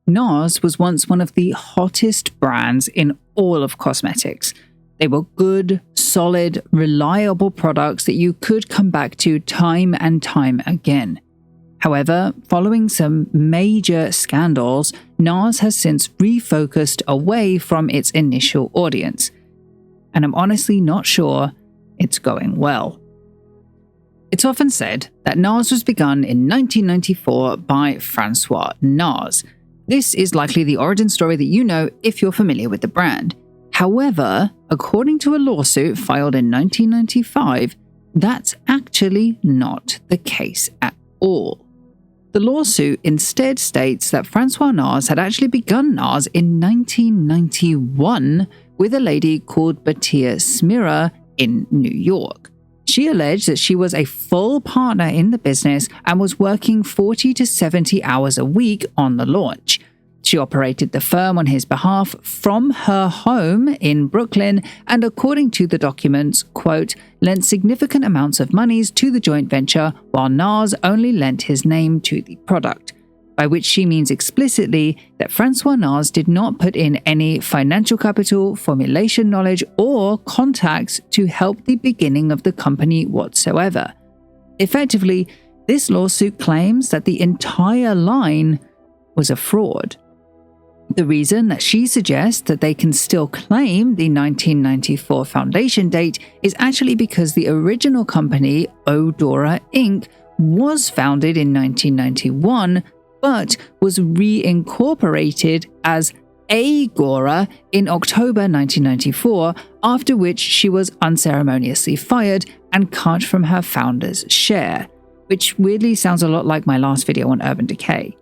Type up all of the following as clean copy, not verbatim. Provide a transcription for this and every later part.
NARS was once one of the hottest brands in all of cosmetics. They were good, solid, reliable products that you could come back to time and time again. However, following some major scandals, NARS has since refocused away from its initial audience. And I'm honestly not sure it's going well. It's often said that NARS was begun in 1994 by Francois NARS. This is likely the origin story that you know if you're familiar with the brand. However, according to a lawsuit filed in 1995, that's actually not the case at all. The lawsuit instead states that Francois NARS had actually begun NARS in 1991 with a lady called Batia Smira in New York. She alleged that she was a full partner in the business and was working 40 to 70 hours a week on the launch. She operated the firm on his behalf from her home in Brooklyn and, according to the documents, quote, lent significant amounts of monies to the joint venture while NARS only lent his name to the product, by which she means explicitly that Francois NARS did not put in any financial capital, formulation knowledge, or contacts to help the beginning of the company whatsoever. Effectively, this lawsuit claims that the entire line was a fraud. The reason that she suggests that they can still claim the 1994 foundation date is actually because the original company, Odora Inc., was founded in 1991, but was reincorporated as Agora in October 1994, after which she was unceremoniously fired and cut from her founder's share, which weirdly sounds a lot like my last video on Urban Decay.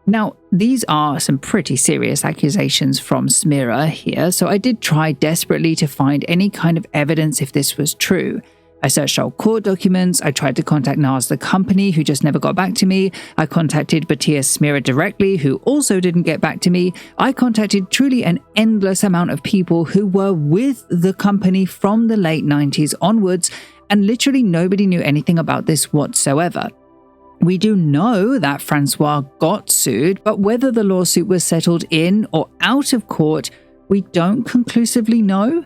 Now, these are some pretty serious accusations from Smira here, so I did try desperately to find any kind of evidence if this was true. I searched old court documents, I tried to contact NARS the company, who just never got back to me, I contacted Batia Smira directly, who also didn't get back to me, I contacted truly an endless amount of people who were with the company from the late 90s onwards, and literally nobody knew anything about this whatsoever. We do know that Francois got sued, but whether the lawsuit was settled in or out of court, we don't conclusively know.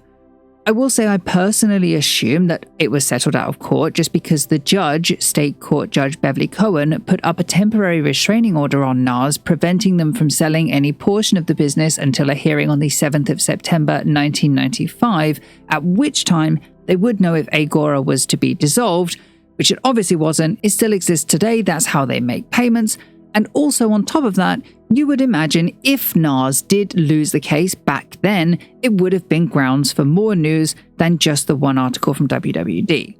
I will say I personally assume that it was settled out of court just because the judge, State Court Judge Beverly Cohen, put up a temporary restraining order on NARS, preventing them from selling any portion of the business until a hearing on the 7th of September 1995, at which time they would know if Agora was to be dissolved, which it obviously wasn't. It still exists today, that's how they make payments. And also on top of that, you would imagine if NARS did lose the case back then, it would have been grounds for more news than just the one article from WWD.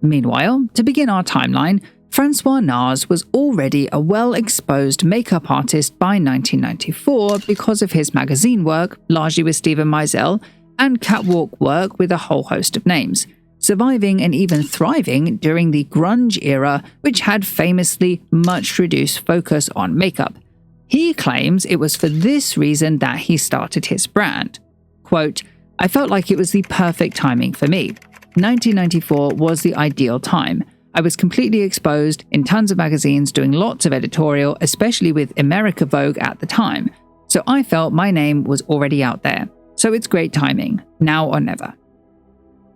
Meanwhile, to begin our timeline, Francois NARS was already a well-exposed makeup artist by 1994 because of his magazine work, largely with Steven Meisel, and catwalk work with a whole host of names, surviving and even thriving during the grunge era, which had famously much reduced focus on makeup. He claims it was for this reason that he started his brand. Quote, I felt like it was the perfect timing for me. 1994 was the ideal time. I was completely exposed in tons of magazines doing lots of editorial, especially with America Vogue at the time. So I felt my name was already out there. So it's great timing, now or never.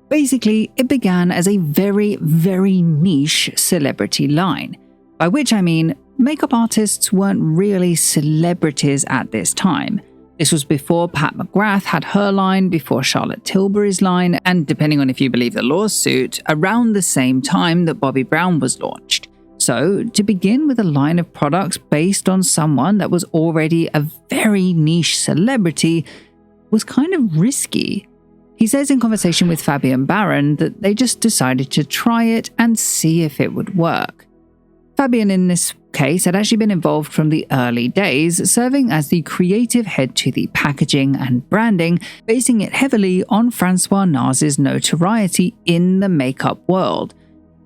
Basically, it began as a very, very niche celebrity line, by which I mean makeup artists weren't really celebrities at this time. This was before Pat McGrath had her line, before Charlotte Tilbury's line, and depending on if you believe the lawsuit, around the same time that Bobbi Brown was launched. So, to begin with a line of products based on someone that was already a very niche celebrity was kind of risky. He says in conversation with Fabian Baron that they just decided to try it and see if it would work. Fabian in this case had actually been involved from the early days, serving as the creative head to the packaging and branding, basing it heavily on Francois NARS's notoriety in the makeup world,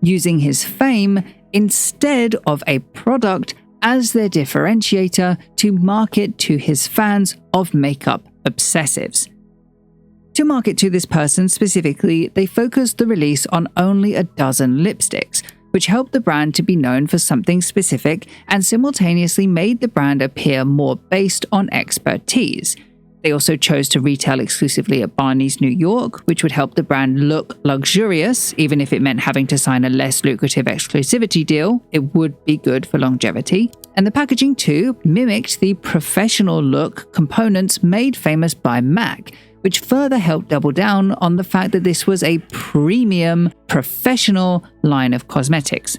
using his fame instead of a product as their differentiator to market to his fans of makeup obsessives. To market to this person specifically, they focused the release on only a dozen lipsticks, which helped the brand to be known for something specific and simultaneously made the brand appear more based on expertise. They also chose to retail exclusively at Barney's New York, which would help the brand look luxurious, even if it meant having to sign a less lucrative exclusivity deal. It would be good for longevity. And the packaging too mimicked the professional look components made famous by MAC, which further helped double down on the fact that this was a premium, professional line of cosmetics.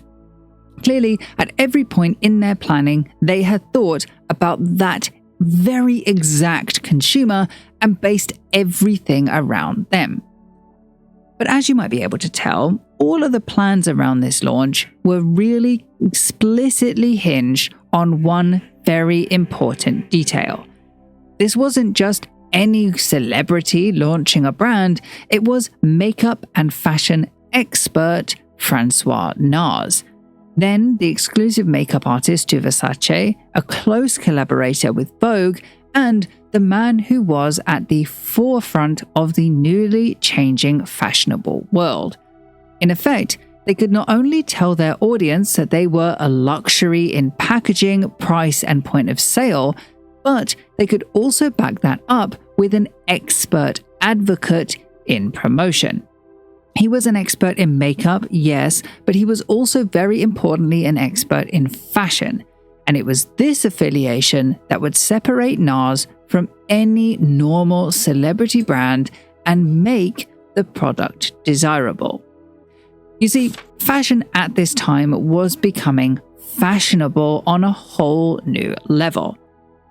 Clearly, at every point in their planning, they had thought about that very exact consumer and based everything around them. But as you might be able to tell, all of the plans around this launch were really explicitly hinged on one very important detail. This wasn't just any celebrity launching a brand, it was makeup and fashion expert Francois NARS. Then the exclusive makeup artist to Versace, a close collaborator with Vogue, and the man who was at the forefront of the newly changing fashionable world. In effect, they could not only tell their audience that they were a luxury in packaging, price, and point of sale, but they could also back that up with an expert advocate in promotion. He was an expert in makeup, yes, but he was also very importantly an expert in fashion. And it was this affiliation that would separate NARS from any normal celebrity brand and make the product desirable. You see, fashion at this time was becoming fashionable on a whole new level.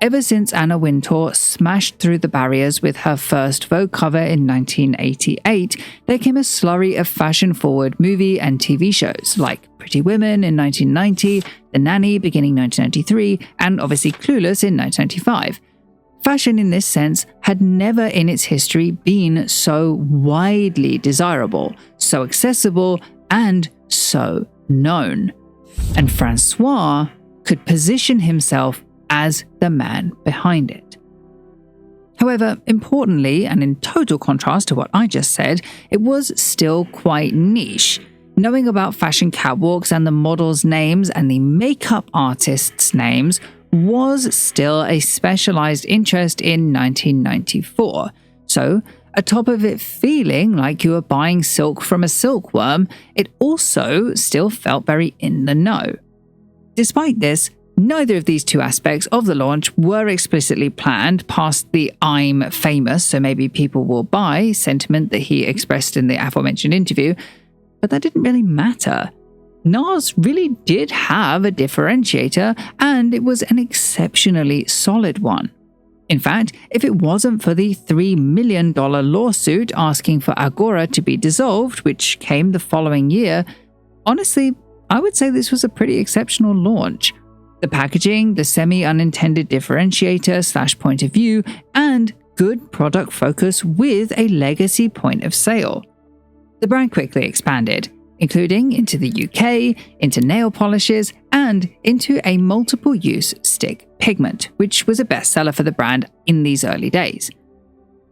Ever since Anna Wintour smashed through the barriers with her first Vogue cover in 1988, there came a slurry of fashion-forward movie and TV shows like Pretty Women in 1990, The Nanny beginning 1993, and obviously Clueless in 1995. Fashion in this sense had never in its history been so widely desirable, so accessible, and so known. And Francois could position himself as the man behind it. However, importantly, and in total contrast to what I just said, it was still quite niche. Knowing about fashion catwalks and the models' names and the makeup artists' names was still a specialized interest in 1994. So, atop of it feeling like you were buying silk from a silkworm, it also still felt very in the know. Despite this, neither of these two aspects of the launch were explicitly planned past the "I'm famous, so maybe people will buy" sentiment that he expressed in the aforementioned interview, but that didn't really matter. NARS really did have a differentiator, and it was an exceptionally solid one. In fact, if it wasn't for the $3 million lawsuit asking for Agora to be dissolved, which came the following year, honestly, I would say this was a pretty exceptional launch. The packaging, the semi-unintended differentiator / point of view, and good product focus with a legacy point of sale. The brand quickly expanded, including into the UK, into nail polishes, and into a multiple-use stick pigment, which was a bestseller for the brand in these early days.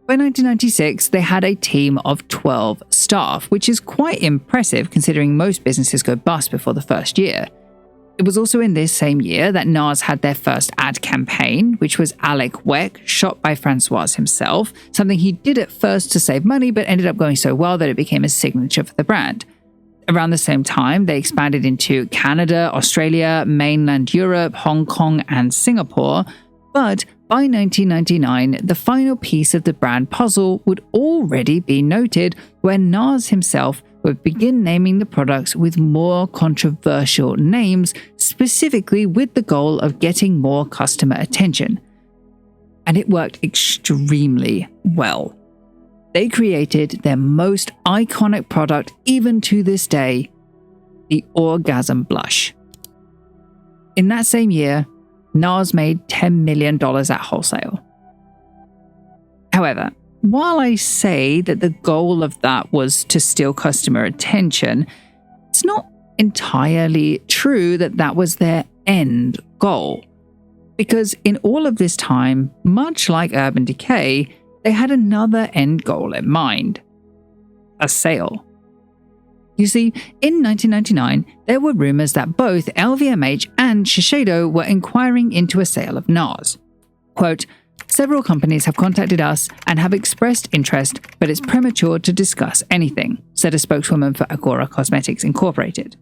By 1996, they had a team of 12 staff, which is quite impressive considering most businesses go bust before the first year. It was also in this same year that NARS had their first ad campaign, which was Alec Weck, shot by Francois himself, something he did at first to save money but ended up going so well that it became a signature for the brand. Around the same time, they expanded into Canada, Australia, mainland Europe, Hong Kong, and Singapore, but by 1999, the final piece of the brand puzzle would already be noted when NARS himself would begin naming the products with more controversial names, specifically with the goal of getting more customer attention. And it worked extremely well. They created their most iconic product even to this day, the Orgasm Blush. In that same year, NARS made $10 million at wholesale. However, while I say that the goal of that was to steal customer attention, it's not entirely true that that was their end goal. Because in all of this time, much like Urban Decay, they had another end goal in mind: a sale. You see, in 1999, there were rumors that both LVMH and Shiseido were inquiring into a sale of NARS. Quote, "Several companies have contacted us and have expressed interest, but it's premature to discuss anything," said a spokeswoman for Agora Cosmetics Incorporated.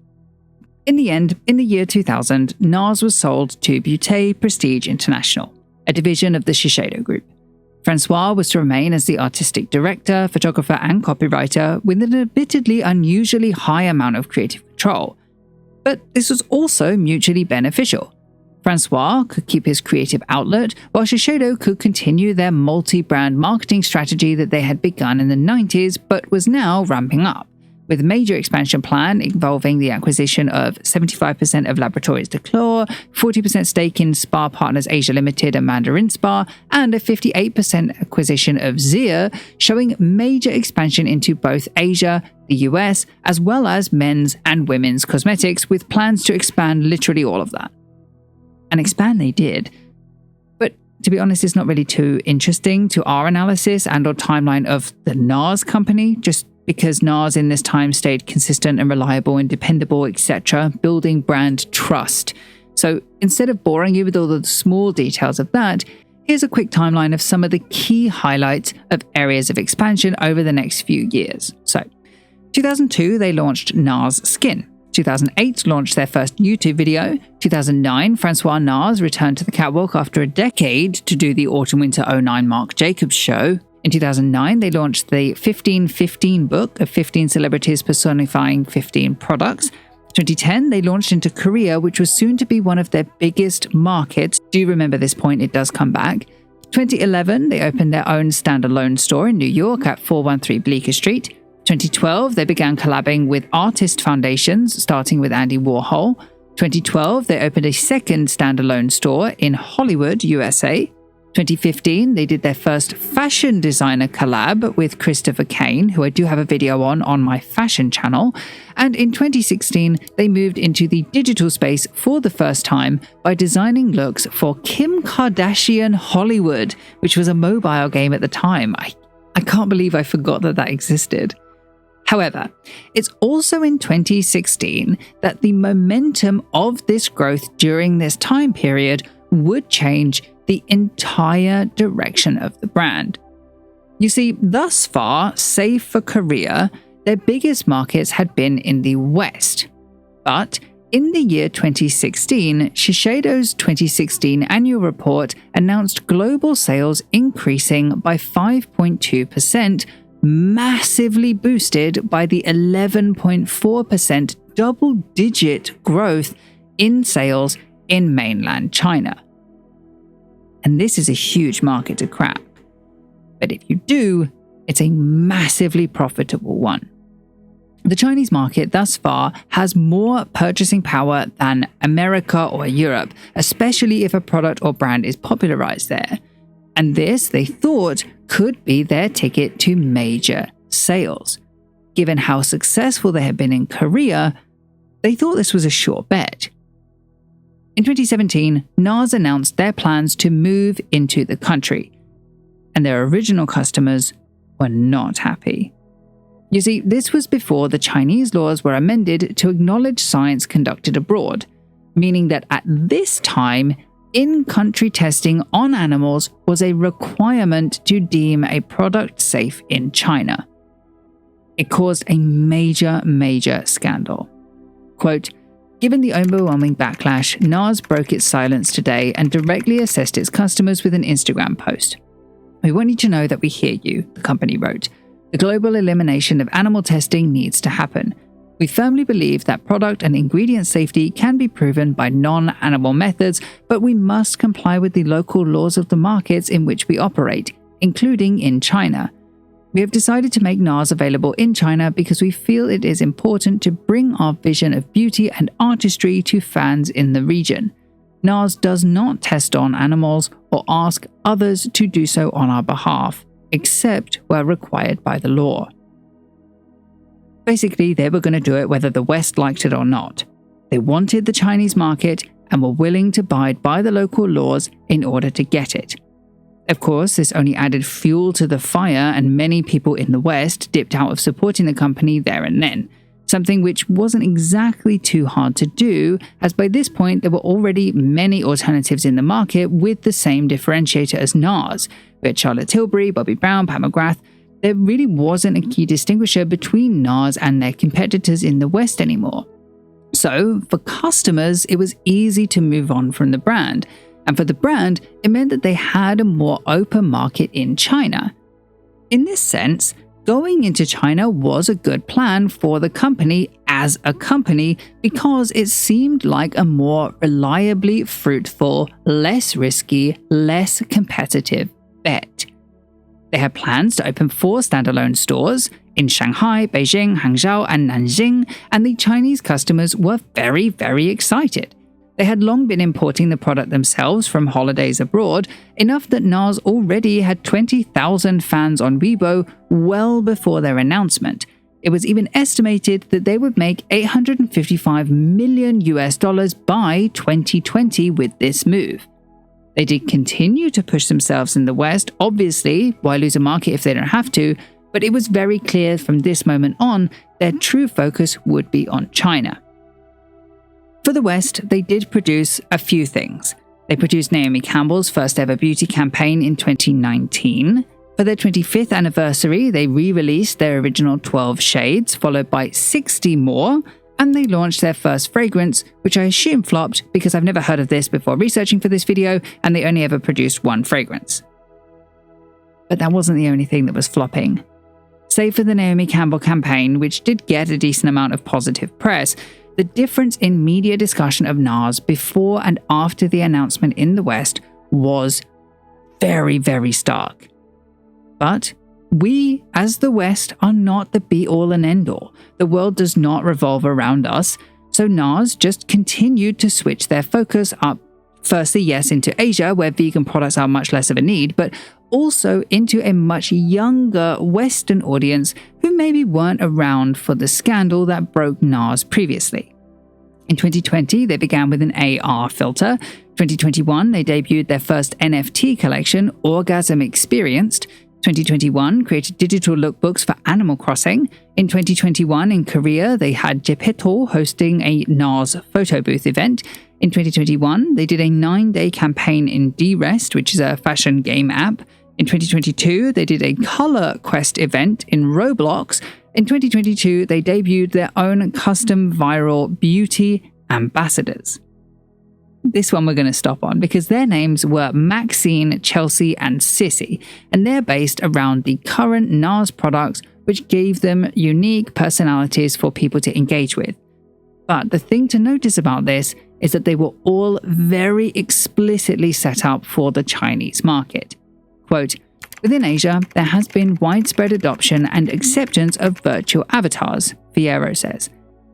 In the end, in the year 2000, NARS was sold to Beauté Prestige International, a division of the Shiseido Group. Francois was to remain as the artistic director, photographer, and copywriter with an admittedly unusually high amount of creative control. But this was also mutually beneficial. Francois could keep his creative outlet, while Shiseido could continue their multi-brand marketing strategy that they had begun in the 90s but was now ramping up, with a major expansion plan involving the acquisition of 75% of Laboratories Declore, 40% stake in Spa Partners Asia Limited and Mandarin Spa, and a 58% acquisition of Zier, showing major expansion into both Asia, the US, as well as men's and women's cosmetics, with plans to expand literally all of that. And expand they did. But to be honest, it's not really too interesting to our analysis and or timeline of the NARS company, just because NARS in this time stayed consistent and reliable and dependable, etc., building brand trust. So instead of boring you with all the small details of that, here's a quick timeline of some of the key highlights of areas of expansion over the next few years. So 2002, they launched NARS Skin. 2008 launched their first YouTube video. 2009, Francois NARS returned to the catwalk after a decade to do the Autumn-Winter 09 Marc Jacobs show. In 2009, they launched the 1515 book of 15 celebrities personifying 15 products. 2010, they launched into Korea, which was soon to be one of their biggest markets. Do remember this point, it does come back. 2011, they opened their own standalone store in New York at 413 Bleecker Street. 2012, they began collabing with artist foundations, starting with Andy Warhol. 2012, they opened a second standalone store in Hollywood, USA. 2015, they did their first fashion designer collab with Christopher Kane, who I do have a video on my fashion channel. And in 2016, they moved into the digital space for the first time by designing looks for Kim Kardashian Hollywood, which was a mobile game at the time. I can't believe I forgot that existed. However, it's also in 2016 that the momentum of this growth during this time period would change the entire direction of the brand. You see, thus far, save for Korea, their biggest markets had been in the West. But in the year 2016, Shiseido's 2016 annual report announced global sales increasing by 5.2%, massively boosted by the 11.4% double-digit growth in sales in mainland China. And this is a huge market to crack. But if you do, it's a massively profitable one. The Chinese market thus far has more purchasing power than America or Europe, especially if a product or brand is popularized there. And this, they thought, could be their ticket to major sales. Given how successful they had been in Korea, they thought this was a sure bet. In 2017, NARS announced their plans to move into the country, and their original customers were not happy. You see, this was before the Chinese laws were amended to acknowledge science conducted abroad, meaning that at this time, in-country testing on animals was a requirement to deem a product safe in China. It caused a major scandal. Quote, "Given the overwhelming backlash, NARS broke its silence today and directly assessed its customers with an Instagram post. We want you to know that we hear you," the company wrote. "The global elimination of animal testing needs to happen. We firmly believe that product and ingredient safety can be proven by non-animal methods, but we must comply with the local laws of the markets in which we operate, including in China. We have decided to make NARS available in China because we feel it is important to bring our vision of beauty and artistry to fans in the region. NARS does not test on animals or ask others to do so on our behalf, except where required by the law." Basically, they were going to do it whether the West liked it or not. They wanted the Chinese market and were willing to abide by the local laws in order to get it. Of course, this only added fuel to the fire, and many people in the West dipped out of supporting the company there and then. something which wasn't exactly too hard to do, as by this point there were already many alternatives in the market with the same differentiator as NARS. We had Charlotte Tilbury, Bobbi Brown, Pat McGrath. There really wasn't a key distinguisher between NARS and their competitors in the West anymore. So, for customers, it was easy to move on from the brand. And for the brand, it meant that they had a more open market in China. In this sense, going into China was a good plan for the company as a company because it seemed like a more reliably fruitful, less risky, less competitive bet. They had plans to open 4 standalone stores in Shanghai, Beijing, Hangzhou, and Nanjing, and the Chinese customers were very, very excited. They had long been importing the product themselves from holidays abroad, enough that NARS already had 20,000 fans on Weibo well before their announcement. It was even estimated that they would make $855 million by 2020 with this move. They did continue to push themselves in the West, obviously, why lose a market if they don't have to, but it was very clear from this moment on their true focus would be on China. For the West, they did produce a few things. They produced Naomi Campbell's first ever beauty campaign in 2019. For their 25th anniversary, they re-released their original 12 shades, followed by 60 more, and they launched their first fragrance, which I assume flopped because I've never heard of this before researching for this video, and they only ever produced 1 fragrance. But that wasn't the only thing that was flopping. Save for the Naomi Campbell campaign, which did get a decent amount of positive press, the difference in media discussion of NARS before and after the announcement in the West was very, very stark. But we, as the West, are not the be-all and end-all. The world does not revolve around us, so NARS just continued to switch their focus up, firstly, yes, into Asia, where vegan products are much less of a need, but also into a much younger Western audience who maybe weren't around for the scandal that broke NARS previously. In 2020, they began with an AR filter. 2021, they debuted their first NFT collection, Orgasm Experienced. 2021 created digital lookbooks for Animal Crossing. In 2021, in Korea, they had Jepeto hosting a NARS photo booth event. In 2021, they did a 9-day campaign in D-Rest, which is a fashion game app. In 2022, they did a Color Quest event in Roblox. In 2022, they debuted their own custom viral beauty ambassadors. This one we're going to stop on because their names were Maxine, Chelsea, and Sissy, and they're based around the current NARS products, which gave them unique personalities for people to engage with. But the thing to notice about this is that they were all very explicitly set up for the Chinese market. Quote, within Asia, there has been widespread adoption and acceptance of virtual avatars, Fierro says.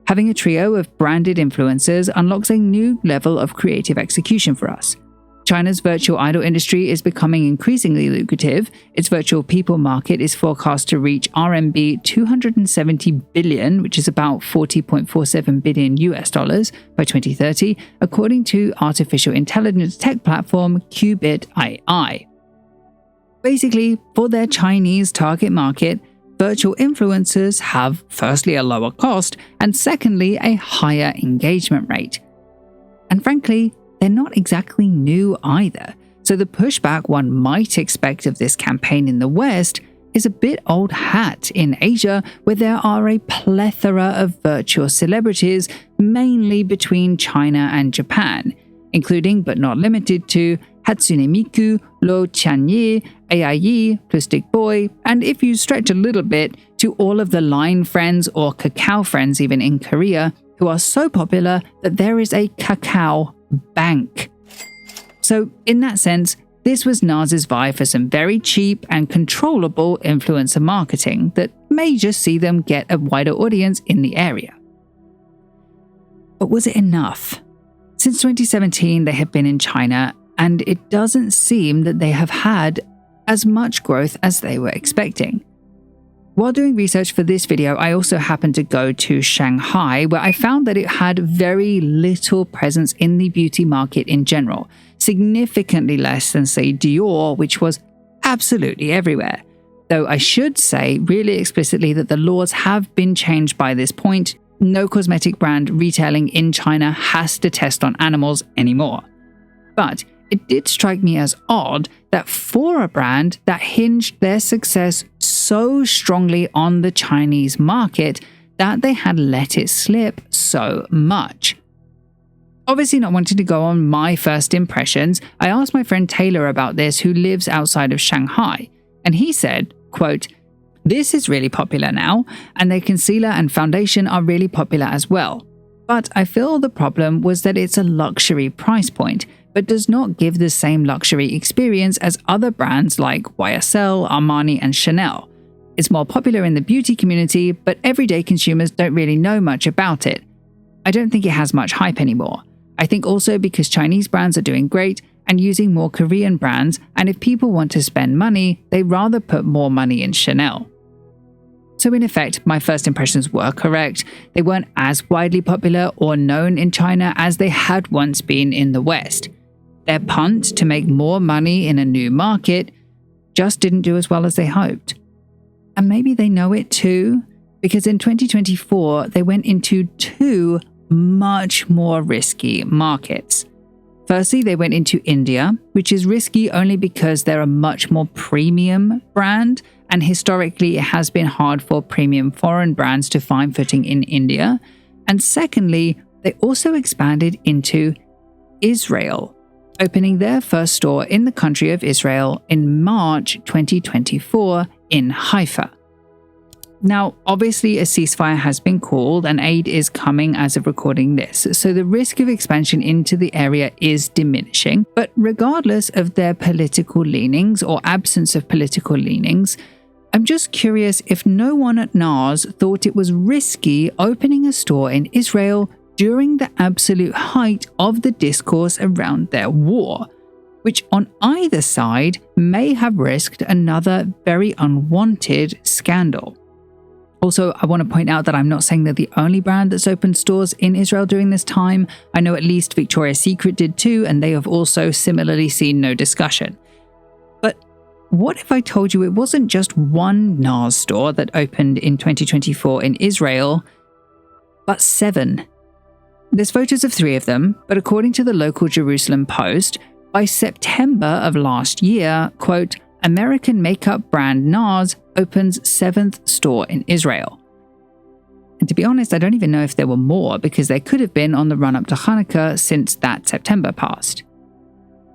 Having a trio of branded influencers unlocks a new level of creative execution for us. China's virtual idol industry is becoming increasingly lucrative. Its virtual people market is forecast to reach RMB 270 billion, which is about $40.47 billion by 2030, according to artificial intelligence tech platform Qubit AI. Basically, for their Chinese target market, virtual influencers have firstly a lower cost and secondly a higher engagement rate. And frankly, they're not exactly new either, so the pushback one might expect of this campaign in the West is a bit old hat in Asia, where there are a plethora of virtual celebrities, mainly between China and Japan, including but not limited to Hatsune Miku, Lo Chanyi, AIE, Plastic Boy, and if you stretch a little bit, to all of the Line friends or Kakao friends even in Korea, who are so popular that there is a Kakao bank. So in that sense, this was NARS's vie for some very cheap and controllable influencer marketing that may just see them get a wider audience in the area. But was it enough? Since 2017, they have been in China, and it doesn't seem that they have had as much growth as they were expecting. While doing research for this video, I also happened to go to Shanghai, where I found that it had very little presence in the beauty market in general, significantly less than, say, Dior, which was absolutely everywhere. Though I should say really explicitly that the laws have been changed by this point, no cosmetic brand retailing in China has to test on animals anymore. But it did strike me as odd that for a brand that hinged their success so strongly on the Chinese market, that they had let it slip so much. Obviously not wanting to go on my first impressions, I asked my friend Taylor about this, who lives outside of Shanghai, and he said, quote, "This is really popular now, and their concealer and foundation are really popular as well. But I feel the problem was that it's a luxury price point, but does not give the same luxury experience as other brands like YSL, Armani, and Chanel. It's more popular in the beauty community, but everyday consumers don't really know much about it. I don't think it has much hype anymore. I think also because Chinese brands are doing great and using more Korean brands, and if people want to spend money, they rather put more money in Chanel." So in effect, my first impressions were correct. They weren't as widely popular or known in China as they had once been in the West. Their punt to make more money in a new market just didn't do as well as they hoped. And maybe they know it too, because in 2024, they went into two much more risky markets. Firstly, they went into India, which is risky only because they're a much more premium brand, and historically it has been hard for premium foreign brands to find footing in India. And secondly, they also expanded into Israel, opening their first store in the country of Israel in March 2024 in Haifa. Now, obviously, a ceasefire has been called and aid is coming as of recording this, so the risk of expansion into the area is diminishing. But regardless of their political leanings or absence of political leanings, I'm just curious if no one at NARS thought it was risky opening a store in Israel during the absolute height of the discourse around their war, which on either side may have risked another very unwanted scandal. Also, I want to point out that I'm not saying they're the only brand that's opened stores in Israel during this time. I know at least Victoria's Secret did too, and they have also similarly seen no discussion. But what if I told you it wasn't just one NARS store that opened in 2024 in Israel, but 7? There's photos of 3 of them, but according to the local Jerusalem Post, by September of last year, quote, American makeup brand NARS opens 7th store in Israel. And to be honest, I don't even know if there were more, because there could have been on the run-up to Hanukkah since that September passed.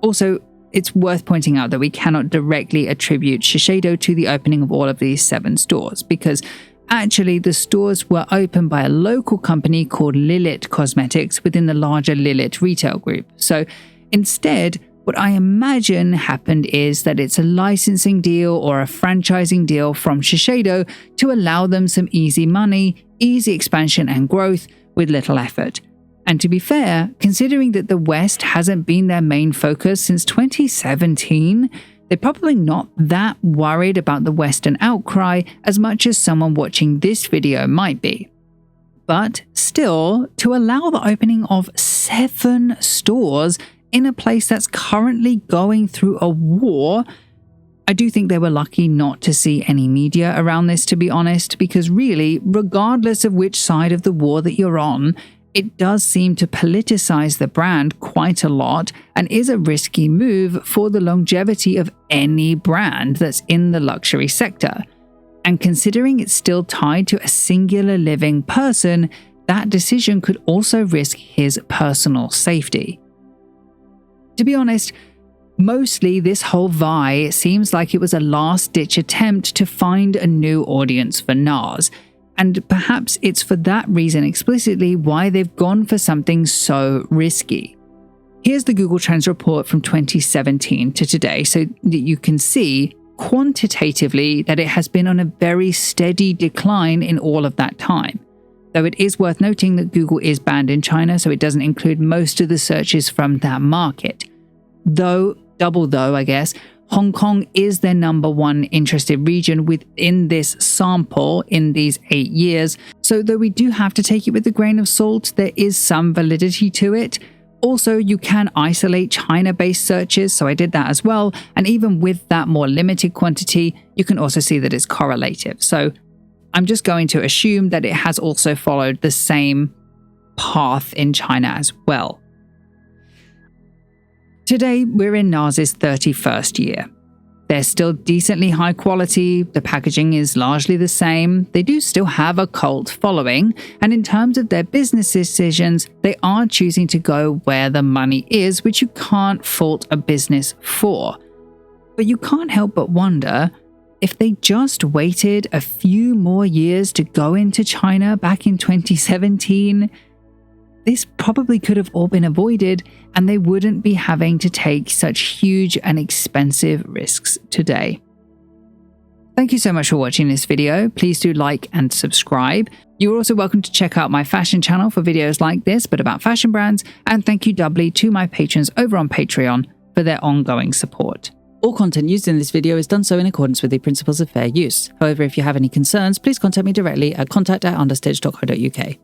Also, it's worth pointing out that we cannot directly attribute Shiseido to the opening of all of these 7 stores, because actually the stores were opened by a local company called NARS Cosmetics within the larger NARS retail group. So instead, what I imagine happened is that it's a licensing deal or a franchising deal from Shiseido to allow them some easy money, easy expansion and growth with little effort. And to be fair, considering that the West hasn't been their main focus since 2017, they're probably not that worried about the Western outcry as much as someone watching this video might be. But still, to allow the opening of 7 stores in a place that's currently going through a war, I do think they were lucky not to see any media around this, to be honest, because really, regardless of which side of the war that you're on, it does seem to politicize the brand quite a lot and is a risky move for the longevity of any brand that's in the luxury sector. And considering it's still tied to a singular living person, that decision could also risk his personal safety. To be honest, mostly this whole vie seems like it was a last-ditch attempt to find a new audience for NARS, and perhaps it's for that reason explicitly why they've gone for something so risky. Here's the Google Trends report from 2017 to today, so that you can see quantitatively that it has been on a very steady decline in all of that time. Though it is worth noting that Google is banned in China, so it doesn't include most of the searches from that market. Though, I guess, Hong Kong is their number 1 interested region within this sample in these 8 years. So though we do have to take it with a grain of salt, there is some validity to it. Also, you can isolate China-based searches, so I did that as well. And even with that more limited quantity, you can also see that it's correlative. So I'm just going to assume that it has also followed the same path in China as well. Today, we're in NARS's 31st year. They're still decently high quality, the packaging is largely the same, they do still have a cult following, and in terms of their business decisions, they are choosing to go where the money is, which you can't fault a business for. But you can't help but wonder, if they just waited a few more years to go into China back in 2017, this probably could have all been avoided and they wouldn't be having to take such huge and expensive risks today. Thank you so much for watching this video. Please do like and subscribe. You're also welcome to check out my fashion channel for videos like this, but about fashion brands. And thank you doubly to my patrons over on Patreon for their ongoing support. All content used in this video is done so in accordance with the principles of fair use. However, if you have any concerns, please contact me directly at contact@understitch.co.uk.